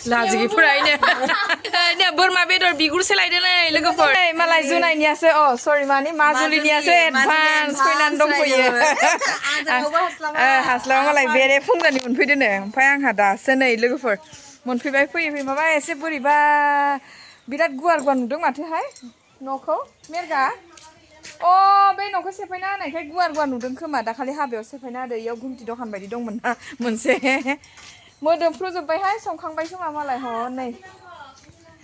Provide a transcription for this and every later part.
लाजिगि फुरायनो ने बोरमा बेदर बिगुर सोलायदोलै लोगोफोर मालाय जुनायनियासो सरि माने माजुलिनियासो एडभान्स फैनानै दंफैयो हास्लाबा मालाय बेरे फुंजानि मोनफैदोनो ओमफ्राय आंहा दासो नै लोगोफोर मोनफैबाय फैयै माबा एसे बोरैबा बिराद गुवार गुवार नुदों माथोहाय न'खौ मेरगा बे न'खौ सेफायना होनायखाय गुवार गुवार नुदों खोमा दाखालि हाबायाव सेफायना होदो इयाव गुमटि दखान बायदि दंमोन ना मोनसे मोदोमफ्रुजोब्बायहाय संखांबाय खोमा मालाय हनै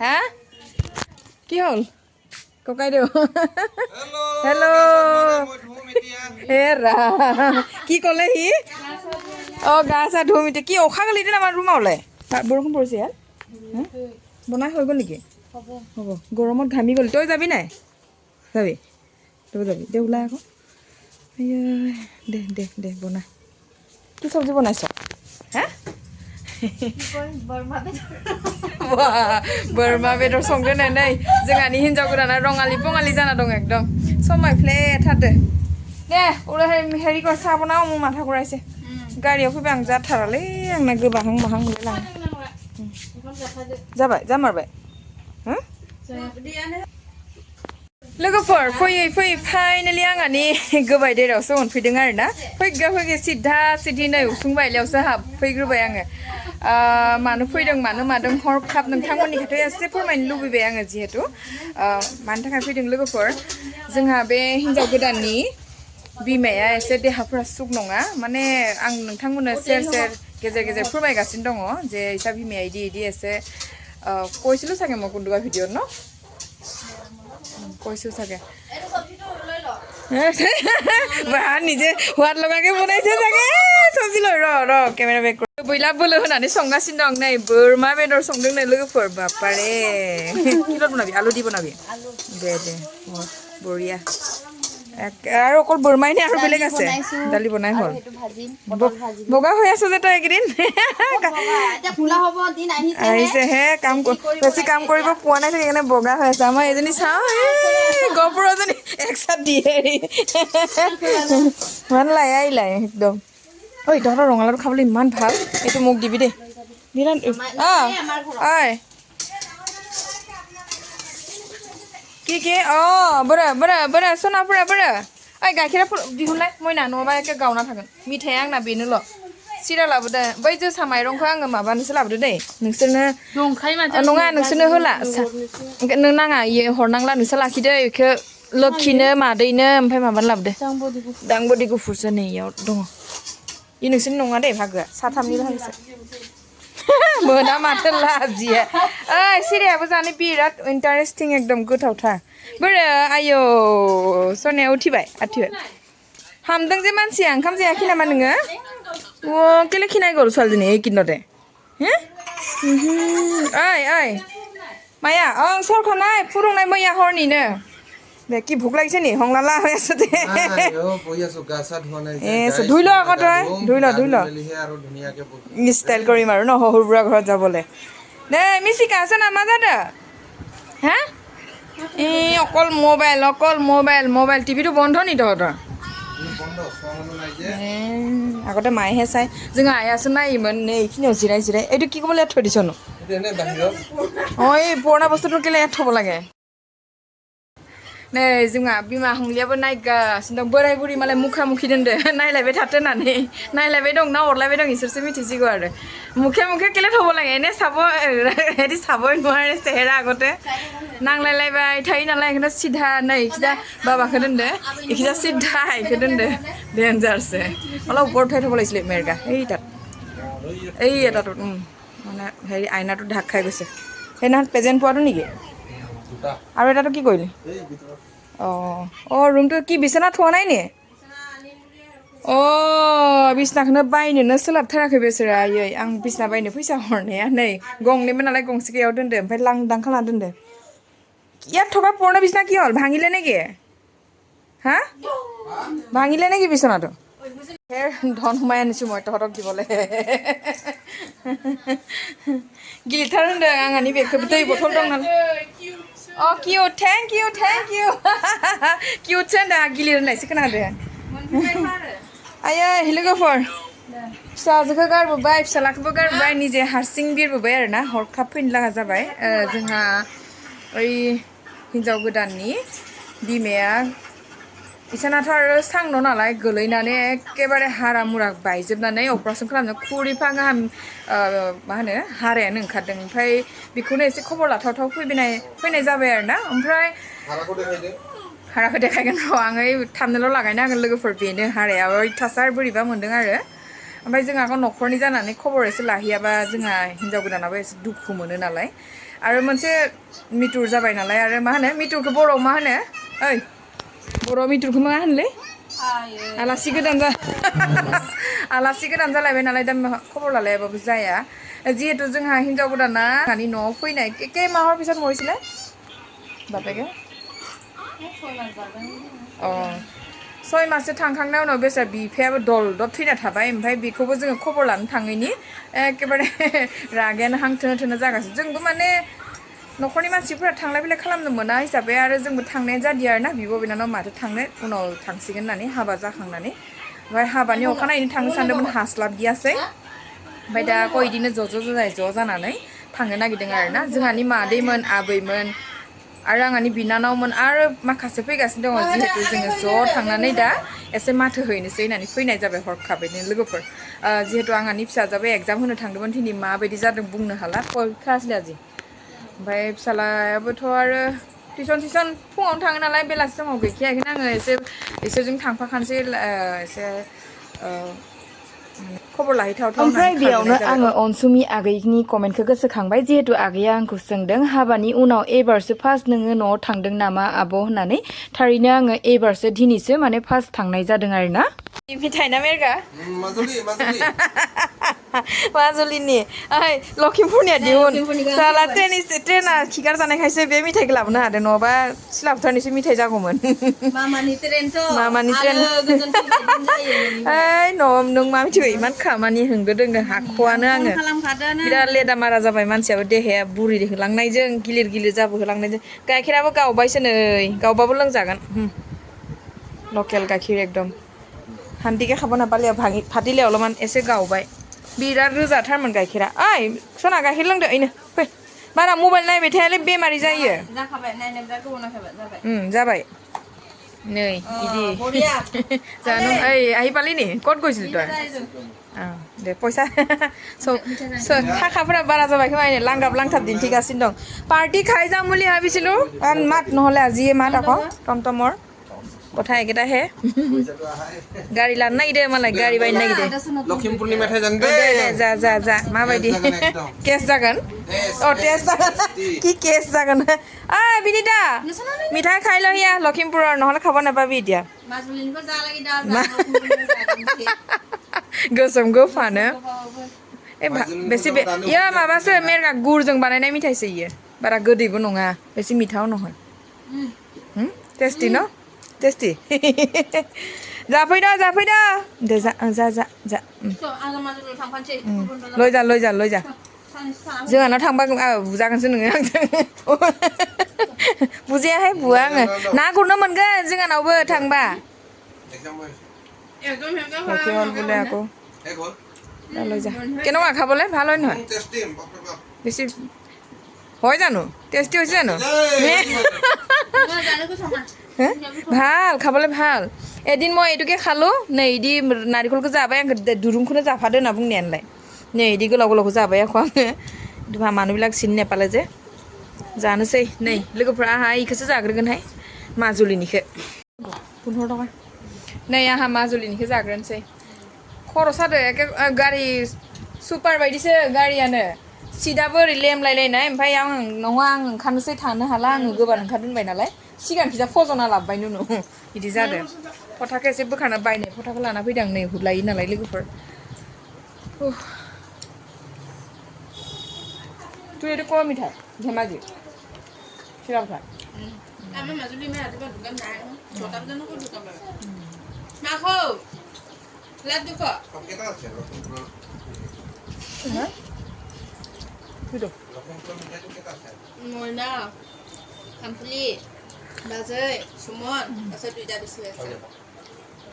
हा কি হল ককাইদেউ হেল্ল' হেৰা কি ক'লে সি গা চা ধুম এতিয়া কি অখা গলি দিন আমাৰ ৰুমাওলাই বৰষুণ পৰিছে ইয়াত বনাই হৈ গ'ল নেকি হ'ব গৰমত ঘামি গ'ল তই যাবি নাই যাবি তই যাবি দে ওলাই আকৌ দে দে দে বনা কি চব্জি বনাইছ হা बोरमा बेदर संदों नै जोंहानि हिन्जाव गोदाना रङालि पङालि जाना दं एकदम समायफ्लेथारदो दे उनावहाय हेरि कर साहा बनाव मु माथा घुरायसै गारियाव फैबाय आं जाथारालै आंना गोबाहां माहां मोनलाय जाबाय जामारबाय हो लोगोफोर फैयै फैयै फाइनालि आंहानि गोबाय देरावसो मोनफैदों आरोना फैगे सिद्धा सिद्धि नै उसुं बायलायावसो हाबफैग्रोबाय आङो मानो फैदों मानो मादों हरखाब नोंथांमोननि खोथाया एसे फोरमायनो लुबैबाय आङो जिहेतु मानि थाखाय फैदों लोगोफोर जोंहा बे हिन्जाव गोदाननि बिमाया एसे देहाफोरा सुग नङा माने आं नोंथांमोननो सेर सेर गेजेर गेजेर फोरमायगासिनो दङ जे इसा बिमाया इदि एसे কৈছিলো চাগে মই কোনবা ভিডিঅ'ত ন কৈছো চাগে নিজে হোৱাত লগাকে বনাইছে চাগে চব্জি লৈ ৰ কেমেৰা বেক বইला बोलो होनानै संगासिनो दं नै बोरमा बेदर संदों नै लोगोफोर बापारे किल' बनाबि आलु দি बनाबि दे दे बरिया আৰু অকল বৰমাই নে আৰু বেলেগ আছে দালি বনাই হল বগা হৈ আছে যে তই একদিন আহিছে হে কাম বেছি কাম কৰিব পোৱা নাই সেইকাৰণে বগা হৈ আছে আমাৰ এজনী চাওঁ গপুৰ এজনী একসাথ দিয়ে ভাল লাই একদম ঐ তহঁতৰ ৰঙালাওটো খাবলৈ ইমান ভাল এইটো মোক দিবি দেই বিৰাট কি बोरा सोना बोरा ओइ गाइखेरा दिहुनलाय मैना नङाबा एखे गावना थागोन मिथाइया आंना बेनोल' सिरा लाबोदो बै जोसा माइरंखौ आङो माबानोसो लाबोदो दै नोंसोरनो नङा नोंसोरनो होला नों नाङा इयो हरनांला नोंसोर लाखिदो इखौ लोक्षिनो मादैनो ओमफ्राय माबानो लाबोदो दांबोदि गुफुरसो नै इयाव दङ इ नोंसोरनि नङा दे भागोआ साथामनि बाहायसो मोना माथो लाजिया ओइ सिरियाबो जानो बिराद इन्टारेस्टिं एकदम गोथावथार बोरो आयौ सनाया उथिबाय हामदों जे मानसिया ओंखाम जायाखै नामा नोङो केले खिनाय गर ছোৱালীজনী এই কিনতে ओइ माया सरखा নাই फुदुंनाय मैया हरनिनो दे কি ভোক লাগিছে নি হংলালা হৈ আছে দে ধুই ল আকৌ তই ধুই ল ষ্টাইল কৰিম আৰু ন শহুৰ বুঢ়া ঘৰত যাবলৈ দে মিচিকা আছে না মাজাদা হা অকল মোবাইল টিভিটো বন্ধ নি তহঁতৰ আগতে মায়েহে চাই जोंहा आइयासो नायोमोन नै এইখিনিयाव जिराय এইটো কি ক'বলৈ থৈ দিছনো এই পুৰণা বস্তুটো কেলে ইয়াত থ'ব লাগে नै जोंहा बिमा हंलियाबो नायगासिनो दं बोराय बुरि मालाय मुखा मुखि दोनदो नायलायबाय थाथो होननानै नायलायबाय दं ना अरलायबाय दं इसोरसो मिथिसिगौ आरो मुखे केले थ'ब লাগে এনে চাব হেৰি চাবই নোৱাৰে চেহেৰা আগতে नांलायलायबाय थायो नालाय ओंखायनो सिधा नै इखिजा बाबाखौ दोनदो इखिजा सिधा इखौ दोनदो डेन्जारसो অলপ ওপৰত উঠাই থ'ব লাগিছিলে মেरगा এই এটাটোত মানে হেৰি আইনাটো ঢাক খাই গৈছে সেইদিনাখন প্ৰেজেণ্ট পোৱাটো নেকি আৰু এটাটো কি কৰিলি ৰুমটো কি বিছনা থোৱা নাই নি बिसनाखौनो बायनोनो सोलाबथाराखै बेसोरा आयै आं बिसना बायनो फैसा हरनाया नै गंनैमोन नालाय गंसेयाव दोनदो ओमफ्राय लांदां खालामना दोनदो ইয়াত থকা পুৰণা বিছনা কি হ'ল ভাঙিলে নেকি হা ভাঙিলে নেকি বিছনাটো ধন সোমাই আনিছোঁ মই তহঁতক দিবলৈ गिलिरथार होनदों आंहानि बेगखौ दै बथल दं नालाय किउट थेंक इउ किउटसो होनदों गिलिर होननायसो खोनादों आयै लोगोफोर फिसाजोखौ गारबोबाय फिसालाखौबो गारबोबाय निजे हारसिं बिरबोबाय आरो ना हरखाब फैनो लागा जाबाय जोंहा ओइ हिन्जाव गोदाननि बिमाया इसानाथ' आरो सां न' नालाय गोलैनानै एखेबारे हारा मुरा बायजोबनानै अपारेसन खालामनो खुरिफा गाहाम मा होनो हारायानो ओंखारदों ओमफ्राय बेखौनो एसे खबर लाथावथाव फैनाय जाबाय आरो ना ओमफ्राय हाराखौ देखायगोन र' आङो थामनोल' लागायनो हागोन लोगोफोर बेनो हाराया अयथासार बोरैबा मोन्दों आरो ओमफ्राय जोंहा न'खरनि जानानै खबर एसे लाहैयाबा जोंहा हिन्जाव गोदानाबो एसे दुखु मोनो नालाय आरो मोनसे मिटुर जाबाय नालाय आरो मा होनो मिटुरखौ बर'आव मा होनो ओइ बर' मिटुरखौ मा होनलै आलासि गोदान जालायबाय नालाय दा खबर लालायाबाबो जाया जिहेतु जोंहा हिन्जाव गोदाना जोंहानि न'आव फैनाय के माहर पिছত मरिছিলে बापेके 6 माससो थांखांनाय उनाव बेसा बिफायाबो दलदब थैना थाबाय ओमफ्राय बेखौबो जोङो खबर लानो थाङैनि एखेबारे रागायानो हां थोनो जागासिनो जोंबो माने न'खरनि मानसिफोरा थांलाय फैलाय खालामनो मोना हिसाबै आरो जोंबो थांनाया जादिया आरोना बिब' बिनानाव माथो थांनो उनाव थांसिगोन होननानै हाबा जाखांनानै ओमफ्राय हाबानि अखानायैनो थांनो सानदोंमोन हास्लाबदियासै ओमफ्राय दा बिदिनो ज' जानानै थांनो नागिरदों आरोना जोंहानि मादैमोन आबैमोन आरो आंहानि बिनानावमोन आरो माखासे फैगासिनो दङ जिहेतु जोङो ज' थांनानै दा एसे माथो हैनोसै होननानै फैनाय जाबाय हरखाबैनो लोगोफोर जिहेतु आंहानि फिसाजोआबो एग्जाम होनो थांदोंमोन दिनै माबायदि जादों बुंनो हाला परीक्षा आसले आजि ओमफ्राय फिसालायाबोथ' आरो टिउसन फुङावनो थाङो नालाय बेलासि समाव गैखायाखैनो आङो एसे बिसोरजों थांफाखानोसै एसे खबर लाहैथावथाव ओमफ्राय होननानै बेयावनो खारबोनाय जाबाय आङो अनसुमि आगैनि कमेन्टखौ गोसोखांबाय जिहेतु आगैया आंखौ सोंदों हाबानि उनाव एबारसो फार्स्ट नोङो न'आव थांदों नामा आब' होननानै थारैनो आङो एबारसो दिनैसो माने फार्स्ट थांनाय जादों आरो ना मिथाइ ना मेरगा माजुलिनि ओइ लखिमपुरनिया दिहुन साला ट्रेना खिगार जानायखायसो बे मिथाइखौ लाबोनो हादों नङाबा सिलाबथारनिसो मिथाइ जागौमोन मामानि ट्रेनथ' मामानि ट्रेन आरो गोजोनथिं बायदिनो जायो न'निफ्राय ओइ नों मा मिथिगौ इमान खामानि होंगो दोंगो हाख'आनो फन आङो खालामखादोनो बिराद लेदा मारा जाबाय मानसियाबो देहाया बुरि होलांनायजों गिलिर जाबोहोलांनायजों गाइखेराबो गावबायसो नै गावबाबो लोंजागोन लकेल गाइखेर एकदम हान्दिके खाब नापालिया फाटिलायावल'मान एसे गावबाय बिराद रोजाथारमोन गाइखेरा ओइ सना गाइखेर लोंदो ओइनो फै बारा मबाइल नायबाय थायालै बेमारि जायो जाखाबाय नायनो बिराद गोबाव नायखाबाय जाबाय जाबाय नै इदि जानो ओइ আহিপালি ক'ত গৈছিলি তই दे फैसा थाखाफोरा बारा जाबाय खोमा लांगाब लांथाब दिन्थिगासिनो दं पार्टी খাই যাম বুলি ভাবিছিলো মাত নহ'লে আজি মাত আকৌ টমটমৰ কথা একেটাহে গাড়ী লানো নাগিদে মালাय গাড়ী बायनो नागिरदों लखिमपुरनि मेथाइ जानो दे जा माबायदि केस जागोन टेस्ट जागोन কি কেছ जागोन ओइ बिनिता मिठाই খাই লহিয়া লখিমপুৰৰ নহ'লে খাব নাপাবি এতিয়া गोसोम गोफानो बेसे इयो माबासो मेरगा गुरजों बानायनाय मिथाइसो इयो बारा गोदैबो नङा बेसे मिठाও নহয় टेस्टी न टेस्टी जाफैदो दे जा लय जा जोंहानाव थांबा बुजागोनसो नोङो आंजों बुजायाहाय बुवा आङो ना गुरनो मोनगोन जोंहानावबो थांबा বোলে আকৌ লৈ যা কেনেকুৱা খাবলৈ ভাল হয় নহয় বেছি হয় জানো টেষ্টি হৈছে জানো ভাল খাবলৈ ভাল এদিন মই এইটোকে খালোঁ नै इदि नारिखलखौ जाबाय आंखौ दुरुंखौनो जाफादो होनना बुंनायानोलाय नै इदि गोलाव गोलावखौ जाबाय आखौ आङो मानुबिलाक सिनि नेपाले जे जानोसै नै लोगोफ्रा आंहा इखौसो जाग्रोगोनहाय माजुलिनिखौ 15 टाका नै आंहा माजुलिनिखौ जाग्रोनोसै खर' सादो एखे गारि सुपार बायदिसो गारियानो सिटआबो ओरै लेमलायलायनाय ओमफ्राय आं ओंखारनोसै थानो हाला आङो गोबानो ओंखारनो होनबाय नालाय सिगांखिजा फज'ना लाबोबाय नुनु बिदि जादों फटाखौ एसे बोखारना बायनाय फटाखौ लाना फैदों नै हुदलायो नालाय लोगोफोर তুই এইটো কৰ মিঠাই ধেমাজি চিৰাফা আমাৰ মাজুলী ইমান ৰাতিপুৱা দোকান নাই নহয় 6টা বজাত ক'ত দোকান পাবা মাখো লাড্ডু ক কেটা আছে লখিমপুৰৰ তুইটো লখিমপুৰৰ মিঠাইটো কেটা আছে মইনা কামফুলি বাজৈ সুমন আছে দুইটা দিছিলে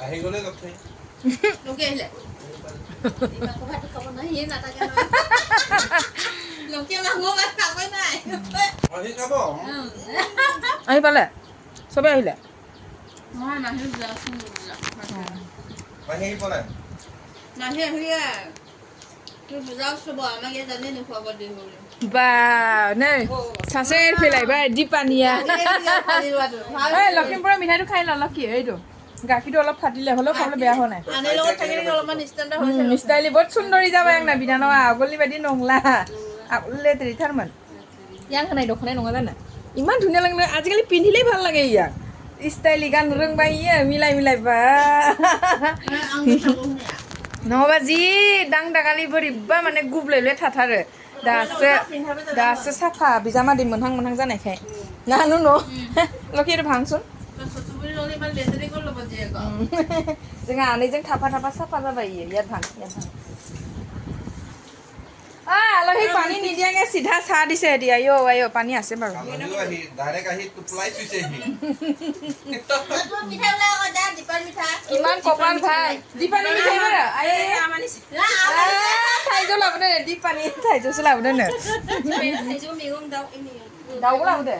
আহি গ'লে লগ থৈ লোকে আহিলে ভাত খাব নাই ইয়ে নাথাকে লোকে মানুহ ভাত খাবই নাই আহি যাব আহি পালে চবে আহিলে নহয় নাহি যাচোন আহি পৰে নাহি আহিলে তুই বুজাও চব আমাকে জানি নোখোৱাব দিব বা নে চাচে ফেলাইবাই দীপানিয়া এই লখিমপুৰৰ মিঠাইটো খাই ল লক্ষী এইটো গাখীৰটো অলপ ফাটিলে হ'লেও খাবলৈ বেয়া হোৱা নাই আনি লগত থাকিলে অলপমান ষ্টেণ্ডাৰ্ড হৈছে ষ্টাইলি বহুত সুন্দৰী যাবা आंना बिनानावा आगोलनि बायदि नंला आगोलले तेरिथारमोन यां होनाय दख'नाय नङा जानो इमान धुनिया लांनो आजिखालि पिन्धिलेই ভাল লাগে इया स्टाइली गान रोंबाय इयो मिलाय मिलाय बा नङाबा जि दां दागालि बोरैबा माने गुब्लेले थाथारो दासो साफा बिजामादै मोनहां मोनहां जानायखाय नानु न लखिर भांसुन जोंहा आनैजों थाफा थाफा साफा जाबाय इयो याद भां लखि पानी निदियागे सीधा चाह दिছে এতিয়া আয়ো আয়ো পানী আছে বাৰু কালিও আহি ডাইৰেক্ট আহি টোপলাই চুইছেহি কিমান কপাল ভাল দীপানী মিঠাই বাৰু আয়ে थाइजौ लाबोदो दीपानी थाइजौसो लाबोदो नो दाउबो लाबोदो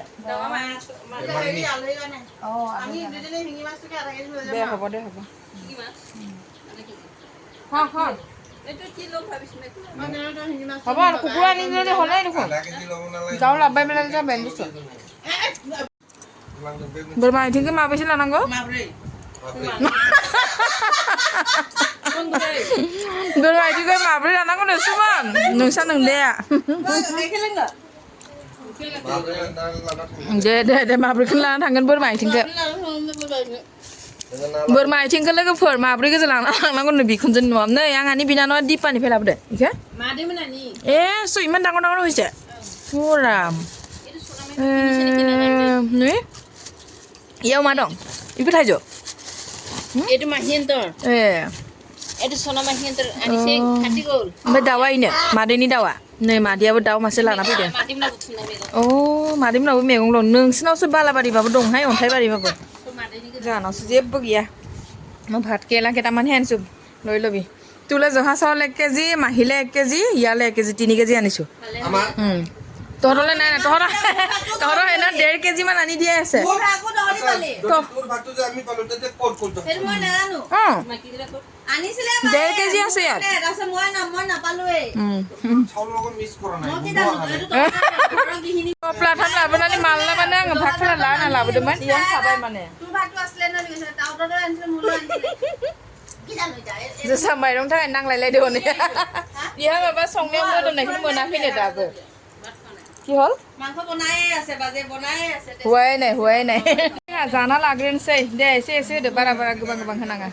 दे হ'ব दे হ'ব হ'ব আৰু কুকুৰা আনিলে হ'লেই দেখোন আধা কেজি ল'ব নালাগে दाउ लाबोबाय बेलाय जाबाय दस बोरमा आथिंखौ माबैसे लानांगौ बोरमा आथिंखौ माब्रै लानांगौ नो सुमन नोंसा नोंदाया दे माब्रैखौनो लाना थांगोन बोरमा आथिंखौ बोरमा आथिंखौ लोगोफोर माब्रै गोजा लाना थांनांगौ नो बिखुनजोनि न'आव नै आंहानि बिनानावा दीपानिफ्राय लाबोदो इखो ए स' इमान डाঙर डाঙर হৈছে राम नै ইয়াও মা দं ইকো थाइजौ এইটো মাহিয়েন্তৰ ए এইটো সোনা মাহিয়েন্তৰ আনিছে খাটি গ'ল ओमफ्राय दाउआ इनो मादैनि दाउआ नै मादैयाबो दाउ मासे लाना फैदो मादिमला बुथुमना बेगो अ मादैमोनाबो मैगं दं नोंसिनावसो बालाबारिबाबो दंहाय अन्थाइबारिबाबो जोंहानावसो जेबो गैया মই ভাত কেৰেলা কেইটামানহে আনিছোঁ লৈ ল'বি তোলৈ জহা চাউল 1 কেজি মাহিলে 1 কেজি ইয়ালৈ 1 কেজি 3 কেজি আনিছোঁ আমাৰ তহঁতলৈ নাই নাই তহঁতৰ সেইদিনা 1.5 কেজি মান আনি দিয়ে আছে তোৰ ভাতটো যে আমি পালো তেতিয়া ক'ত ক'ত সেইটো মই নাজানো অঁ মাকিৰা ক'ত আনিছিলে 1.5 কেজি আছে ইয়াত তাৰপিছত মই নাপালোৱে চাউল লগত মিক্স কৰা নাই মই কি জানো এইটো ঘৰৰ গিহিনি প্লাথান লাबोनानै माला माने आङो भात खाला लाना लाबोदोंमोन इयाव थाबाय माने তোৰ ভাতটো আছিলে না দিছে টাউটৰ আনিছিলে মোলৈ আনিছিলে কি জানো এতিয়া जोसा माइरं थाखाय नांलायलायदों हनै इहा माबा संनायाव मोदोमनायखौ मोनाखैनो दाबो কি হল মাংস বনায়ে আছে বাজে বনায়ে আছে हुआई নাই जाना लाग्रोनोसै दे एसे एसे होदो बारा बारा गोबां गोबां होनाङा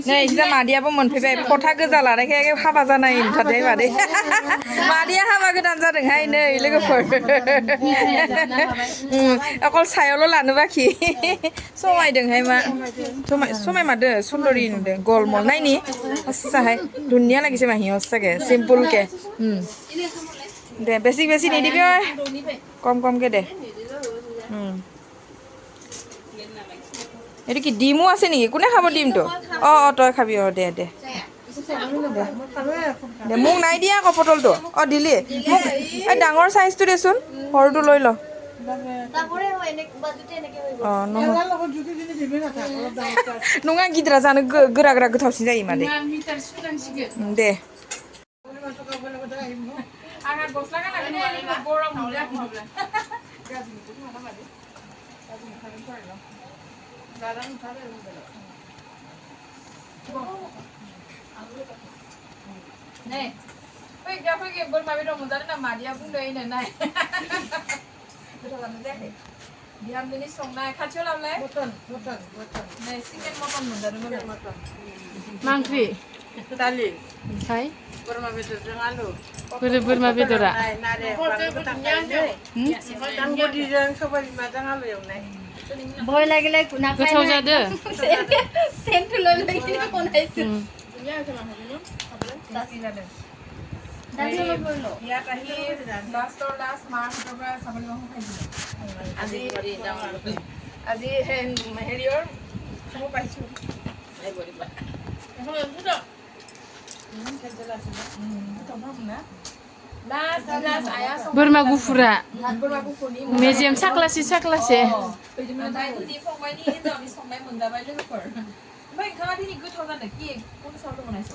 नै इजा मादियाबो मोनफैबाय फथा गोजा लानायखाय हाबा जानाय होनथारदों मादै मादैया हाबा गोदान जादोंहाय नै लोगोफोर अकल सायावल' लानो बाखि समायदोंहाय मा समायमारदो सुन्दरी नुदों गलमल नायनि हस्साहाय धुनिया लागिसे माहि हस्साके सिम्पल के दे बेसी बेसी निदिबि कम कम के दे এইটো কি ডিমো আছে নেকি কোনে খাব ডিমটো তই খাবি দে দে দে মোক নাই দিয়া আকৌ পটলটো দিলি মোক এই ডাঙৰ চাইজটো দেচোন সৰুটো লৈ ল नङा गिदिरा जानो गोरा गोरा गोथावसिन जायो मादै दे आंहा गस्ला गानाखै गरम नै फै बोरमा बेदर मोनजादों ना मादैया बुंदों नै गोथाव जानो जायाखै बिहामजोनि संनाय खाथियाव लाबोलाय नै चिकेन मटन मोनजादोंमोन मा ओंख्रि दालि ओमफ्राय बोरमा बेदरजों आलु बोरमा बेदरा दांबदिजों सबाय बिमाजों आलु एवनाय ভয় লাগিলে কুনা খাই गोथाव जादो সেন্ট লৈ লৈ কিনে বনাইছো ধুনীয়া হৈছে মানুহজনী খাবলৈ টেষ্টি জাদে দাদি অলপ লৈ ল ইয়াত আহি লাষ্টৰ লাষ্ট মাহঁতৰ পৰা ছাগলী মাংস খাইছিলোঁ আজি হেৰিয়ৰ চাব পাইছোঁ बोरमा गुफुरा मेजेम साख्लासे साख्लासे ओमफ्राय दिनै फंबायनि हिन्जावनि संनाय मोनजाबाय लोगोफोर ओमफ्राय ओंखामा दिनै गोथाव जादों कि कोन सावदोंमोन एसे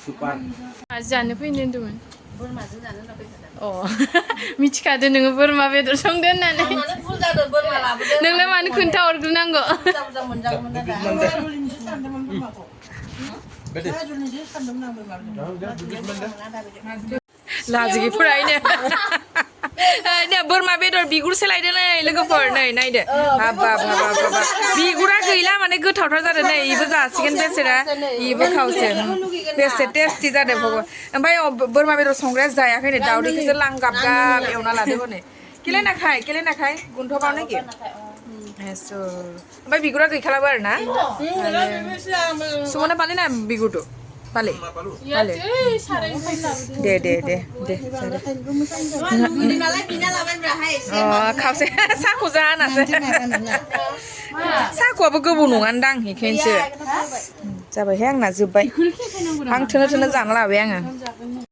सुपार जानो फैनो होनदोंमोन अ मिथिखादो नोङो बोरमा बेदर संदो होननानै नोंलाय मानो खोन्थाहरग्रोनांगौ लाजिगिफोरायनो ने बोरमा बेदर बिगुर सोलायदो नै लोगोफोर नै नायदो हाबाब हाबाब हाबाब बिगुरा गैला माने गोथावथार जादों नै इबो जासिगोन बेसेरा इबो खावसे बेसे टेस्टि जादों भगवान ओमफ्राय बोरमा बेदर संग्राया जायाखैनो दावदैखौसो लांगाब गाब एवना लादो हनै केले नाखाय गुन्थ बावनाय गि एसो ओमफ्राय बिगुरा गैखालाबो आरो ना सुमना पाले ना बिगुरটো पाले पाले दे खावसे साखौ जानासो साखौआबो गोबौ नङानदां बेखायनोसो जाबायहाय आंना जोब्बाय आं थोनो जाना लाबाय आङो